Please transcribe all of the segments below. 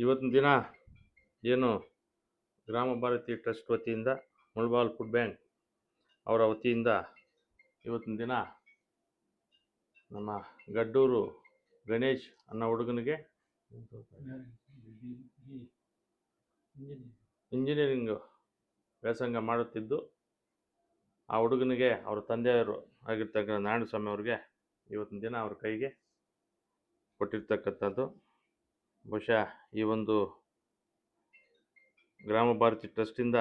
ಇವತ್ತಿನ ದಿನ ಏನು ಗ್ರಾಮ ಭಾರತಿ ಟ್ರಸ್ಟ್ ವತಿಯಿಂದ ಮುಳಬಾಲ್ ಫುಡ್ ಬ್ಯಾಂಕ್ ಅವರ ವತಿಯಿಂದ ಇವತ್ತಿನ ದಿನ ನಮ್ಮ ಗಡ್ಡೂರು ಗಣೇಶ್ ಅನ್ನೋ ಹುಡುಗನಿಗೆ ಇಂಜಿನಿಯರಿಂಗ್ ವ್ಯಾಸಂಗ ಮಾಡುತ್ತಿದ್ದು ಆ ಹುಡುಗನಿಗೆ ಅವರ ತಂದೆಯವರು ಆಗಿರ್ತಕ್ಕಂಥ ನಾರಾಯಣಸ್ವಾಮಿ ಅವ್ರಿಗೆ ಇವತ್ತಿನ ದಿನ ಅವ್ರ ಕೈಗೆ ಕೊಟ್ಟಿರ್ತಕ್ಕಂಥದ್ದು. ಬಹುಶಃ ಈ ಒಂದು ಗ್ರಾಮ ಭಾರತಿ ಟ್ರಸ್ಟಿಂದ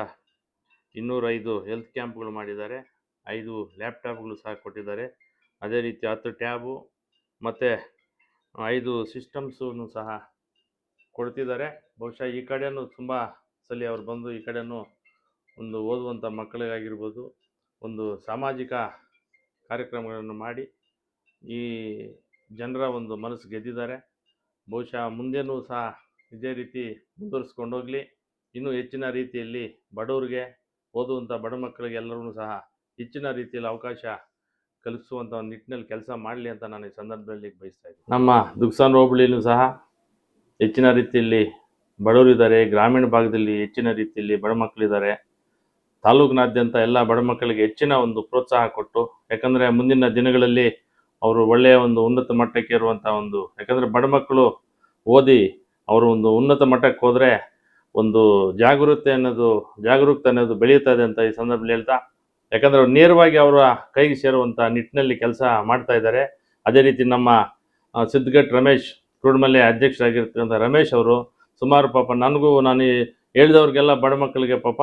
205 ಹೆಲ್ತ್ ಕ್ಯಾಂಪ್ಗಳು ಮಾಡಿದ್ದಾರೆ, 5 ಲ್ಯಾಪ್ಟಾಪ್ಗಳು ಸಹ ಕೊಟ್ಟಿದ್ದಾರೆ, ಅದೇ ರೀತಿ 10 ಟ್ಯಾಬು ಮತ್ತು 5 ಸಿಸ್ಟಮ್ಸನ್ನು ಸಹ ಕೊಡ್ತಿದ್ದಾರೆ. ಬಹುಶಃ ಈ ಕಡೆಯೂ ತುಂಬ ಸಲ ಅವ್ರು ಬಂದು ಈ ಕಡೆಯೂ ಒಂದು ಓದುವಂಥ ಮಕ್ಕಳಿಗಾಗಿರ್ಬೋದು ಒಂದು ಸಾಮಾಜಿಕ ಕಾರ್ಯಕ್ರಮಗಳನ್ನು ಮಾಡಿ ಈ ಜನರ ಒಂದು ಮನಸ್ಸು ಗೆದ್ದಿದ್ದಾರೆ. ಬಹುಶಃ ಮುಂದೇನೂ ಸಹ ಇದೇ ರೀತಿ ಮುಂದುವರಿಸ್ಕೊಂಡೋಗಲಿ. ಇನ್ನೂ ಹೆಚ್ಚಿನ ರೀತಿಯಲ್ಲಿ ಬಡವರಿಗೆ, ಓದುವಂಥ ಬಡ ಮಕ್ಕಳಿಗೆ ಎಲ್ಲರೂ ಸಹ ಹೆಚ್ಚಿನ ರೀತಿಯಲ್ಲಿ ಅವಕಾಶ ಕಲ್ಪಿಸುವಂಥ ಒಂದು ನಿಟ್ಟಿನಲ್ಲಿ ಕೆಲಸ ಮಾಡಲಿ ಅಂತ ನಾನು ಈ ಸಂದರ್ಭದಲ್ಲಿ ಬಯಸ್ತಾ ಇದ್ದೀನಿ. ನಮ್ಮ ದುಗ್ಸಾನ್ ಹೋಬಳಿಯಲ್ಲೂ ಸಹ ಹೆಚ್ಚಿನ ರೀತಿಯಲ್ಲಿ ಬಡವರಿದ್ದಾರೆ, ಗ್ರಾಮೀಣ ಭಾಗದಲ್ಲಿ ಹೆಚ್ಚಿನ ರೀತಿಯಲ್ಲಿ ಬಡ ಮಕ್ಕಳಿದ್ದಾರೆ. ತಾಲೂಕಿನಾದ್ಯಂತ ಎಲ್ಲ ಬಡ ಮಕ್ಕಳಿಗೆ ಹೆಚ್ಚಿನ ಒಂದು ಪ್ರೋತ್ಸಾಹ ಕೊಟ್ಟು, ಯಾಕಂದರೆ ಮುಂದಿನ ದಿನಗಳಲ್ಲಿ ಅವರು ಒಳ್ಳೆಯ ಒಂದು ಉನ್ನತ ಮಟ್ಟಕ್ಕೆ ಇರುವಂಥ ಒಂದು, ಯಾಕಂದರೆ ಬಡ ಮಕ್ಕಳು ಓದಿ ಅವರು ಒಂದು ಉನ್ನತ ಮಟ್ಟಕ್ಕೆ ಹೋದರೆ ಒಂದು ಜಾಗರೂಕತೆ ಅನ್ನೋದು ಬೆಳೆಯುತ್ತಾ ಇದೆ ಅಂತ ಈ ಸಂದರ್ಭದಲ್ಲಿ ಹೇಳ್ತಾ, ಯಾಕಂದರೆ ಅವ್ರು ನೇರವಾಗಿ ಅವರ ಕೈಗೆ ಸೇರುವಂಥ ನಿಟ್ಟಿನಲ್ಲಿ ಕೆಲಸ ಮಾಡ್ತಾ ಇದ್ದಾರೆ. ಅದೇ ರೀತಿ ನಮ್ಮ ಸಿದ್ಧಗಟ್ಟೆ ರಮೇಶ್ ಕುರುಡ್ಮಲ್ಲೆ ಅಧ್ಯಕ್ಷರಾಗಿರ್ತಕ್ಕಂಥ ರಮೇಶ್ ಅವರು ಸುಮಾರು ಪಾಪ ನಾನು ಹೇಳಿದವ್ರಿಗೆಲ್ಲ ಬಡ ಮಕ್ಕಳಿಗೆ ಪಾಪ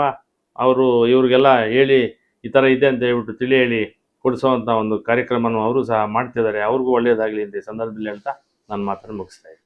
ಅವರು ಇವ್ರಿಗೆಲ್ಲ ಹೇಳಿ ಈ ಥರ ಇದೆ ಅಂತ ಹೇಳ್ಬಿಟ್ಟು ತಿಳಿ ಹೇಳಿ ಕೊಡಿಸೋವಂಥ ಒಂದು ಕಾರ್ಯಕ್ರಮವನ್ನು ಅವರು ಸಹ ಮಾಡ್ತಿದ್ದಾರೆ. ಅವ್ರಿಗೂ ಒಳ್ಳೆಯದಾಗಲಿ ಅಂತ ಈ ಸಂದರ್ಭದಲ್ಲಿ ಹೇಳ್ತಾ ನಾನು ಮಾತನ್ನು ಮುಗಿಸ್ತಾ ಇದ್ದೀನಿ.